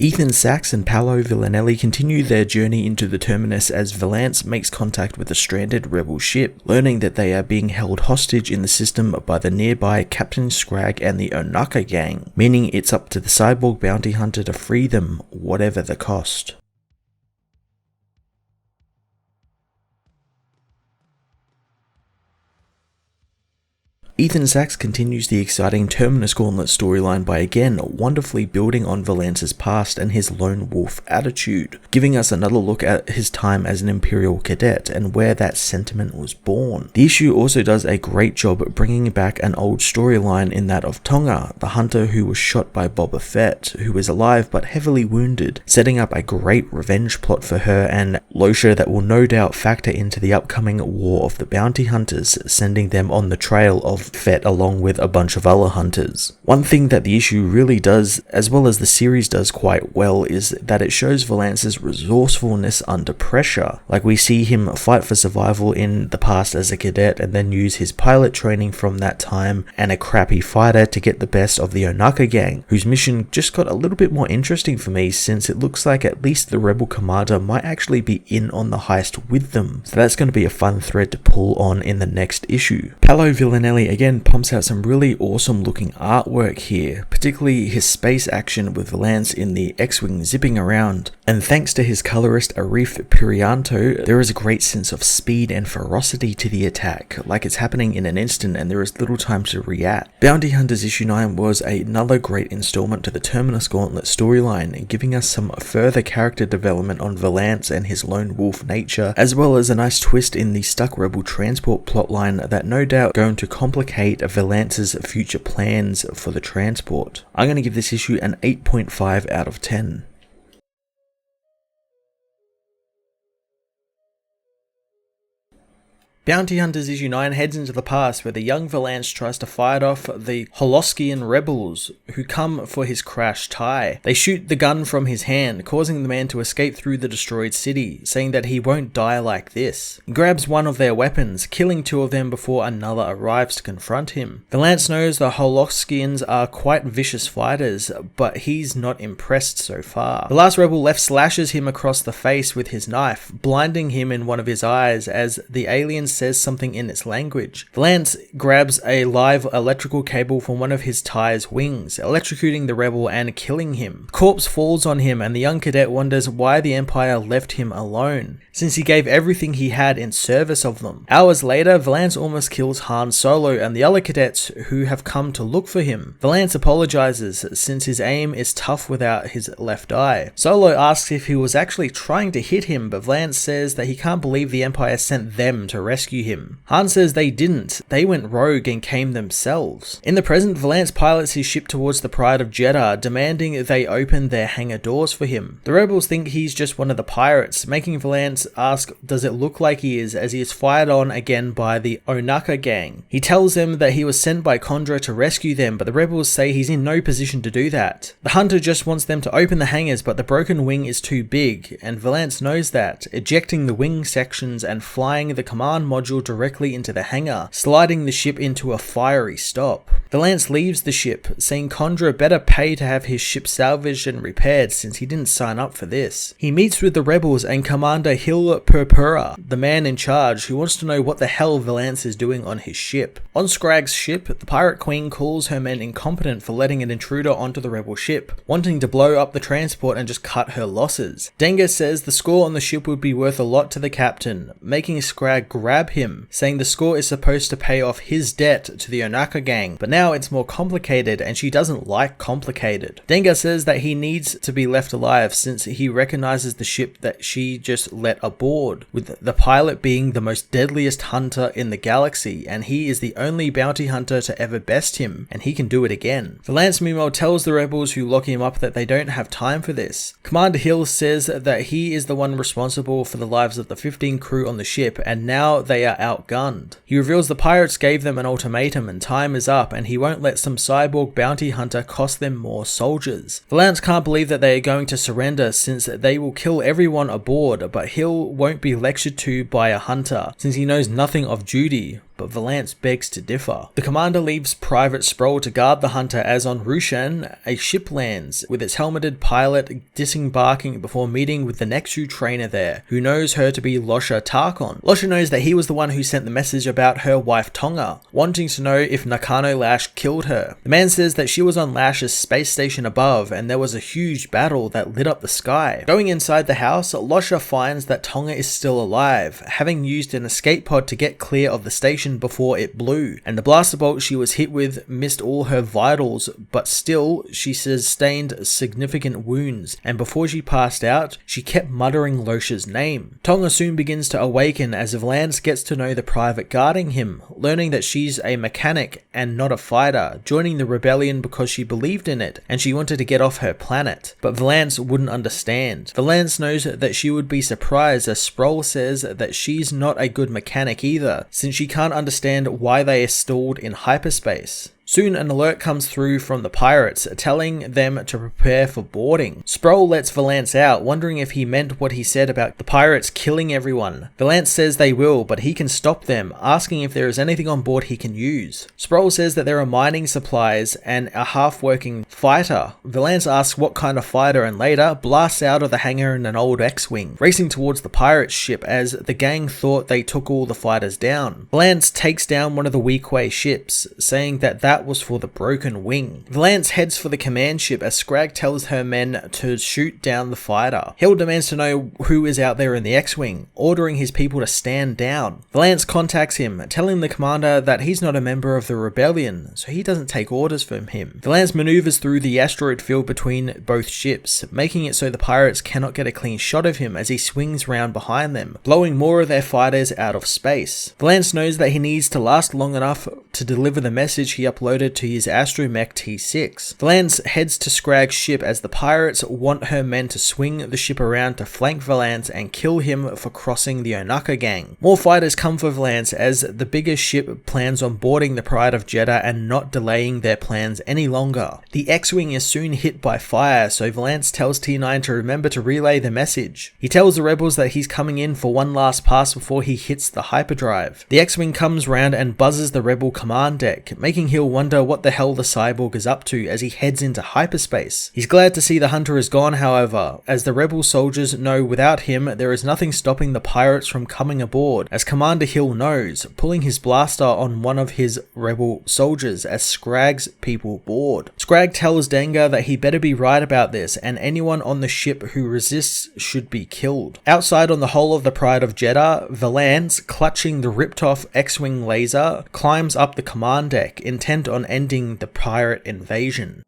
Ethan Sachs and Paolo Villanelli continue their journey into the Terminus as Valance makes contact with a stranded rebel ship, learning that they are being held hostage in the system by the nearby Captain Scrag and the Onaka gang, meaning it's up to the cyborg bounty hunter to free them, whatever the cost. Ethan Sachs continues the exciting Terminus Gauntlet storyline by again wonderfully building on Valance's past and his lone wolf attitude, giving us another look at his time as an Imperial cadet and where that sentiment was born. The issue also does a great job bringing back an old storyline in that of Tonga, the hunter who was shot by Boba Fett, who is alive but heavily wounded, setting up a great revenge plot for her and Losha that will no doubt factor into the upcoming War of the Bounty Hunters, sending them on the trail of Fett along with a bunch of other hunters. One thing that the issue really does, as well as the series does quite well, is that it shows Valance's resourcefulness under pressure. Like we see him fight for survival in the past as a cadet and then use his pilot training from that time and a crappy fighter to get the best of the Onaka gang, whose mission just got a little bit more interesting for me since it looks like at least the rebel commander might actually be in on the heist with them. So that's going to be a fun thread to pull on in the next issue. Paolo Villanelli again pumps out some really awesome looking artwork here, particularly his space action with Valance in the X-Wing zipping around, and thanks to his colorist Arif Pirianto, there is a great sense of speed and ferocity to the attack, like it's happening in an instant and there is little time to react. Bounty Hunters issue 9 was another great installment to the Terminus Gauntlet storyline, giving us some further character development on Valance and his lone wolf nature, as well as a nice twist in the stuck rebel transport plotline that no doubt going to complicate Valance's future plans for the transport. I'm going to give this issue an 8.5 out of 10. Bounty Hunters issue 9 heads into the past where the young Valance tries to fight off the Holoskian rebels who come for his crashed TIE. They shoot the gun from his hand, causing the man to escape through the destroyed city, saying that he won't die like this. He grabs one of their weapons, killing two of them before another arrives to confront him. Valance knows the Holoskians are quite vicious fighters, but he's not impressed so far. The last rebel left slashes him across the face with his knife, blinding him in one of his eyes as the aliens says something in its language. Valance grabs a live electrical cable from one of his TIE's wings, electrocuting the rebel and killing him. Corpse falls on him and the young cadet wonders why the Empire left him alone, since he gave everything he had in service of them. Hours later, Valance almost kills Han Solo and the other cadets who have come to look for him. Valance apologizes since his aim is tough without his left eye. Solo asks if he was actually trying to hit him, but Valance says that he can't believe the Empire sent them to rescue him. Han says they didn't, they went rogue and came themselves. In the present, Valance pilots his ship towards the Pride of Jeddah, demanding they open their hangar doors for him. The rebels think he's just one of the pirates, making Valance ask does it look like he is, as he is fired on again by the Onaka gang. He tells them that he was sent by Condra to rescue them, but the rebels say he's in no position to do that. The hunter just wants them to open the hangars, but the broken wing is too big, and Valance knows that, ejecting the wing sections and flying the command module directly into the hangar, sliding the ship into a fiery stop. Valance leaves the ship, saying Condra better pay to have his ship salvaged and repaired since he didn't sign up for this. He meets with the rebels and Commander Hil Purpura, the man in charge, who wants to know what the hell Valance is doing on his ship. On Scrag's ship, the pirate queen calls her men incompetent for letting an intruder onto the rebel ship, wanting to blow up the transport and just cut her losses. Dengar says the score on the ship would be worth a lot to the captain, making Scrag grab him, saying the score is supposed to pay off his debt to the Onaka gang, but now it's more complicated and she doesn't like complicated. Dengar says that he needs to be left alive since he recognizes the ship that she just let aboard, with the pilot being the most deadliest hunter in the galaxy, and he is the only bounty hunter to ever best him, and he can do it again. Valance meanwhile tells the rebels who lock him up that they don't have time for this. Commander Hill says that he is the one responsible for the lives of the 15 crew on the ship, and now they are outgunned. He reveals the pirates gave them an ultimatum and time is up, and he won't let some cyborg bounty hunter cost them more soldiers. Valance can't believe that they are going to surrender since they will kill everyone aboard, but Hill won't be lectured to by a hunter since he knows nothing of duty. but Valance begs to differ. The commander leaves Private Sproul to guard the hunter as on Rushan, a ship lands, with its helmeted pilot disembarking before meeting with the Nexu trainer there, who knows her to be Losha Tarkon. Losha knows that he was the one who sent the message about her wife Tonga, wanting to know if Nakano Lash killed her. The man says that she was on Lash's space station above and there was a huge battle that lit up the sky. Going inside the house, Losha finds that Tonga is still alive, having used an escape pod to get clear of the station before it blew, and the blaster bolt she was hit with missed all her vitals, but still she sustained significant wounds, and before she passed out, she kept muttering Losha's name. Tonga soon begins to awaken as Valance gets to know the private guarding him, learning that she's a mechanic and not a fighter, joining the rebellion because she believed in it, and she wanted to get off her planet. But Valance wouldn't understand. Valance knows that she would be surprised as Sproul says that she's not a good mechanic either, since she can't understand why they are stalled in hyperspace. Soon an alert comes through from the pirates, telling them to prepare for boarding. Sproul lets Valance out, wondering if he meant what he said about the pirates killing everyone. Valance says they will, but he can stop them, asking if there is anything on board he can use. Sproul says that there are mining supplies and a half-working fighter. Valance asks what kind of fighter and later blasts out of the hangar in an old X-Wing, racing towards the pirate ship as the gang thought they took all the fighters down. Valance takes down one of the Weequay ships, saying that was for the broken wing. Valance heads for the command ship as Scrag tells her men to shoot down the fighter. Hill demands to know who is out there in the X-Wing, ordering his people to stand down. Valance contacts him, telling the commander that he's not a member of the rebellion, so he doesn't take orders from him. Valance maneuvers through the asteroid field between both ships, making it so the pirates cannot get a clean shot of him as he swings round behind them, blowing more of their fighters out of space. Valance knows that he needs to last long enough to deliver the message he uploaded to his astromech T6. Valance heads to Scrag's ship as the pirates want her men to swing the ship around to flank Valance and kill him for crossing the Onaka gang. More fighters come for Valance as the bigger ship plans on boarding the Pride of Jeddah and not delaying their plans any longer. The X-Wing is soon hit by fire, so Valance tells T9 to remember to relay the message. He tells the rebels that he's coming in for one last pass before he hits the hyperdrive. The X-Wing comes round and buzzes the rebel command deck, making Hill wonder what the hell the cyborg is up to as he heads into hyperspace. He's glad to see the hunter is gone, however, as the rebel soldiers know without him there is nothing stopping the pirates from coming aboard, as Commander Hill knows, pulling his blaster on one of his rebel soldiers as Scrag's people board. Scrag tells Dengar that he better be right about this and anyone on the ship who resists should be killed. Outside on the hull of the Pride of Jeddah, Valance, clutching the ripped off X-Wing laser, climbs up the command deck, intent on ending the pirate invasion.